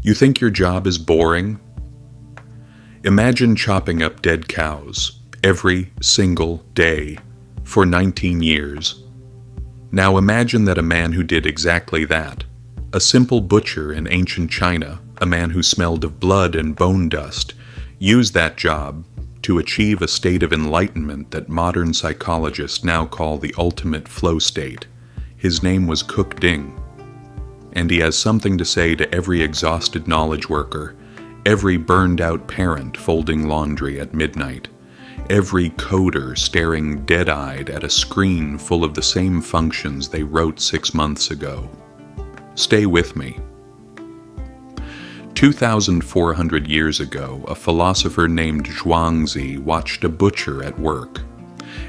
You think your job is boring? Imagine chopping up dead cows every single day for 19 years. Now imagine that a man who did exactly that, a simple butcher in ancient China, a man who smelled of blood and bone dust, used that job to achieve a state of enlightenment that modern psychologists now call the ultimate flow state. His name was Ding. And he has something to say to every exhausted knowledge worker, every burned-out parent folding laundry at midnight, every coder staring dead-eyed at a screen full of the same functions they wrote 6 months ago. Stay with me. 2,400 years ago, a philosopher named Zhuangzi watched a butcher at work,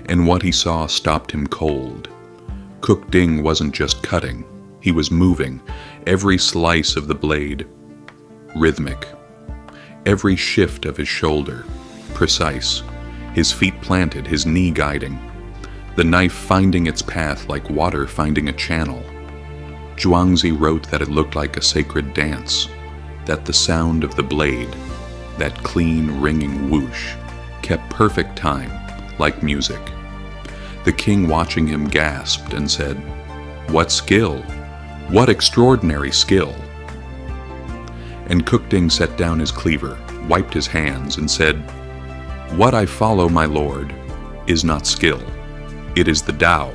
and what he saw stopped him cold. Ding wasn't just cutting, he was moving, every slice of the blade rhythmic, every shift of his shoulder precise, his feet planted, his knee guiding, the knife finding its path like water finding a channel. Zhuangzi wrote that it looked like a sacred dance, that the sound of the blade, that clean ringing whoosh, kept perfect time, like music. The king watching him gasped and said, "What skill? What extraordinary skill!" And Ding set down his cleaver, wiped his hands, and said, "What I follow, my lord, is not skill. It is the Tao.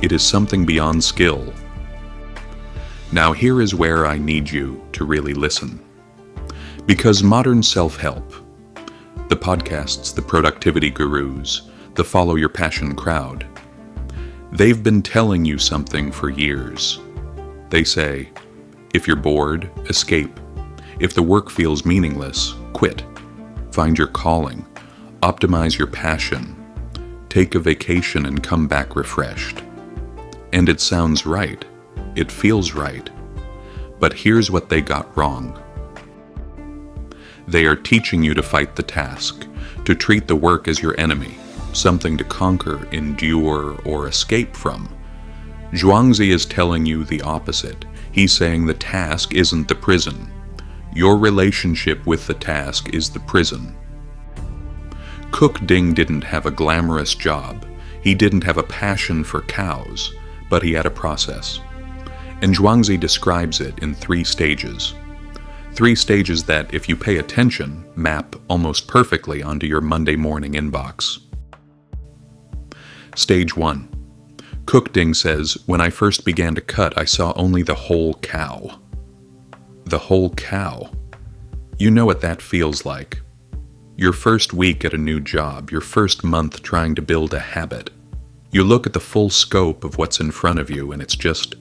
It is something beyond skill." Now here is where I need you to really listen. Because modern self-help, the podcasts, the productivity gurus, the follow your passion crowd, they've been telling you something for years. They say, if you're bored, escape. If the work feels meaningless, quit. Find your calling. Optimize your passion. Take a vacation and come back refreshed. And it sounds right. It feels right. But here's what they got wrong. They are teaching you to fight the task, to treat the work as your enemy, something to conquer, endure, or escape from. Zhuangzi is telling you the opposite. He's saying the task isn't the prison. Your relationship with the task is the prison. Ding didn't have a glamorous job. He didn't have a passion for cows, but he had a process. And Zhuangzi describes it in 3 stages. 3 stages that, if you pay attention, map almost perfectly onto your Monday morning inbox. Stage 1. Ding says, "When I first began to cut, I saw only the whole cow." The whole cow. You know what that feels like. Your first week at a new job, your first month trying to build a habit. You look at the full scope of what's in front of you and it's just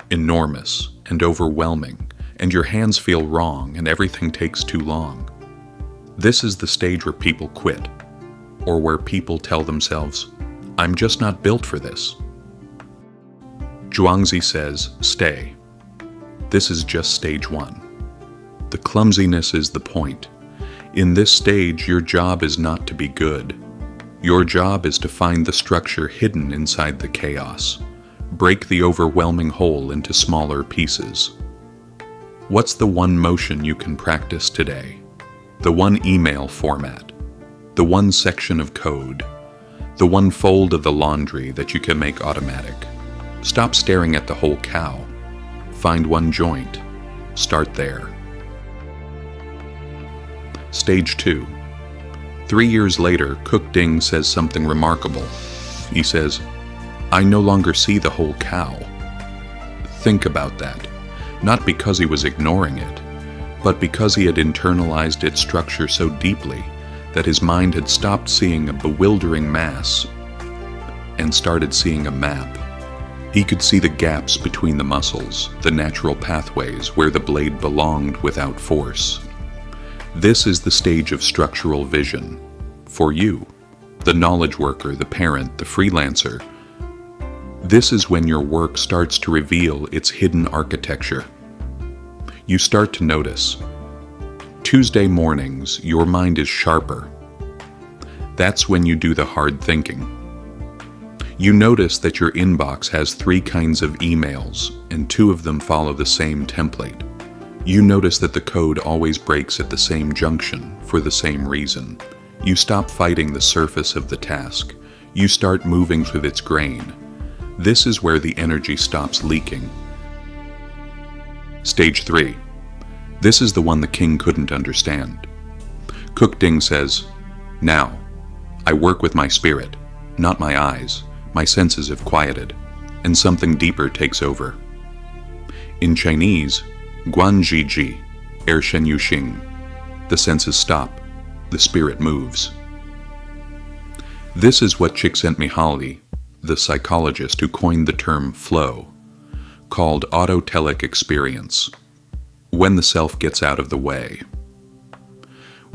enormous and overwhelming, and your hands feel wrong and everything takes too long. This is the stage where people quit, or where people tell themselves, "I'm just not built for this." Zhuangzi says, stay. This is just stage 1. The clumsiness is the point. In this stage, your job is not to be good. Your job is to find the structure hidden inside the chaos. Break the overwhelming whole into smaller pieces. What's the one motion you can practice today? The one email format? The one section of code? The one fold of the laundry that you can make automatic? Stop staring at the whole cow. Find one joint. Start there. Stage 2. 3 years later, Ding says something remarkable. He says, "I no longer see the whole cow." Think about that. Not because he was ignoring it, but because he had internalized its structure so deeply that his mind had stopped seeing a bewildering mass and started seeing a map. He could see the gaps between the muscles, the natural pathways where the blade belonged without force. This is the stage of structural vision. For you, the knowledge worker, the parent, the freelancer, this is when your work starts to reveal its hidden architecture. You start to notice. Tuesday mornings, your mind is sharper. That's when you do the hard thinking. You notice that your inbox has 3 kinds of emails, and 2 of them follow the same template. You notice that the code always breaks at the same junction for the same reason. You stop fighting the surface of the task. You start moving through its grain. This is where the energy stops leaking. Stage 3. This is the one the king couldn't understand. Kuk-ding says, "Now, I work with my spirit, not my eyes. My senses have quieted, and something deeper takes over." In Chinese, Guanji Ji, Er Shen Yu Xing. The senses stop, the spirit moves. This is what Csikszentmihalyi, the psychologist who coined the term flow, called autotelic experience, when the self gets out of the way.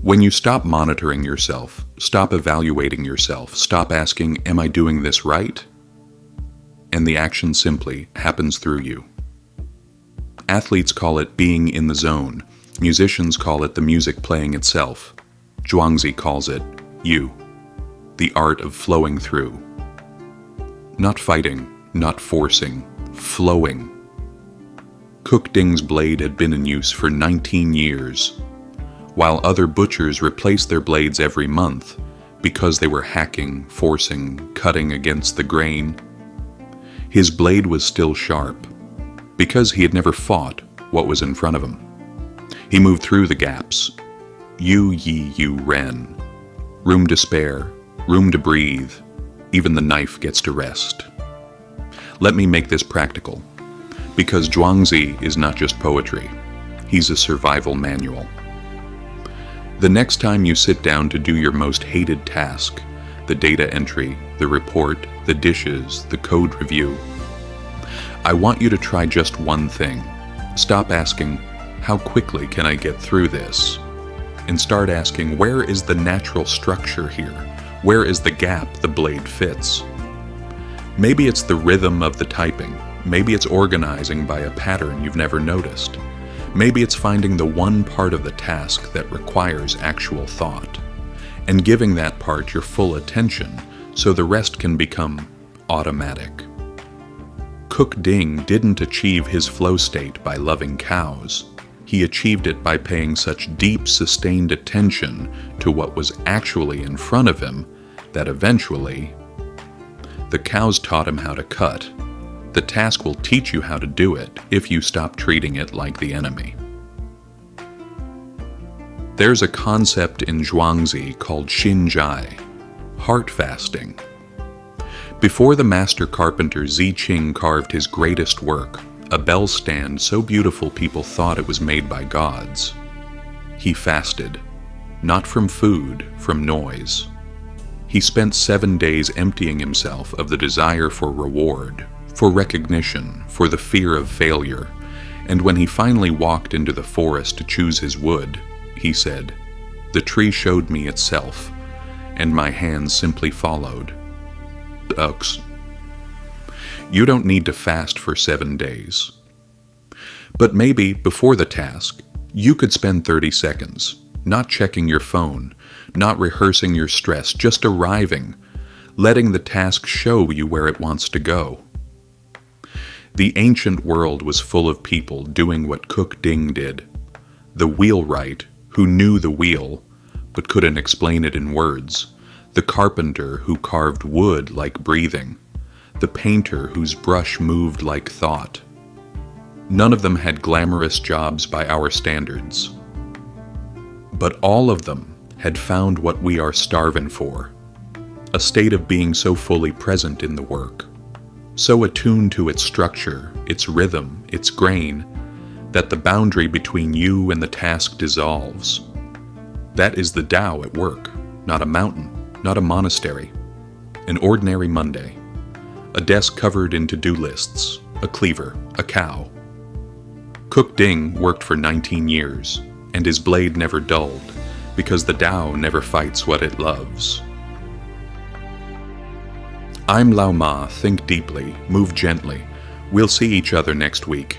When you stop monitoring yourself, stop evaluating yourself, stop asking, "Am I doing this right?" and the action simply happens through you. Athletes call it being in the zone. Musicians call it the music playing itself. Zhuangzi calls it you, the art of flowing through. Not fighting, not forcing, flowing. Kuk-ding's blade had been in use for 19 years, while other butchers replaced their blades every month because they were hacking, forcing, cutting against the grain. His blade was still sharp, because he had never fought what was in front of him. He moved through the gaps. Yu Yi Yu Ren. Room to spare, room to breathe. Even the knife gets to rest. Let me make this practical, because Zhuangzi is not just poetry. He's a survival manual. The next time you sit down to do your most hated task, the data entry, the report, the dishes, the code review, I want you to try just one thing. Stop asking, "How quickly can I get through this?" and start asking, "Where is the natural structure here? Where is the gap the blade fits?" Maybe it's the rhythm of the typing. Maybe it's organizing by a pattern you've never noticed. Maybe it's finding the one part of the task that requires actual thought, and giving that part your full attention so the rest can become automatic. Kuk-ding didn't achieve his flow state by loving cows. He achieved it by paying such deep, sustained attention to what was actually in front of him that eventually, the cows taught him how to cut. The task will teach you how to do it if you stop treating it like the enemy. There's a concept in Zhuangzi called Xinzhai, heart fasting. Before the master carpenter Ziqing carved his greatest work, a bell stand so beautiful people thought it was made by gods, he fasted, not from food, from noise. He spent 7 days emptying himself of the desire for reward, for recognition, for the fear of failure, and when he finally walked into the forest to choose his wood, he said, "The tree showed me itself, and my hands simply followed." Ux. You don't need to fast for 7 days. But maybe, before the task, you could spend 30 seconds, not checking your phone, not rehearsing your stress, just arriving, letting the task show you where it wants to go. The ancient world was full of people doing what Kuk-ding did. The wheelwright, who knew the wheel, but couldn't explain it in words. The carpenter who carved wood like breathing. The painter whose brush moved like thought. None of them had glamorous jobs by our standards. But all of them had found what we are starving for. A state of being so fully present in the work, so attuned to its structure, its rhythm, its grain, that the boundary between you and the task dissolves. That is the Tao at work, not a mountain, not a monastery. An ordinary Monday. A desk covered in to-do lists, a cleaver, a cow. Kuk-ding worked for 19 years, and his blade never dulled, because the Tao never fights what it loves. I'm Lao Ma, think deeply, move gently. We'll see each other next week.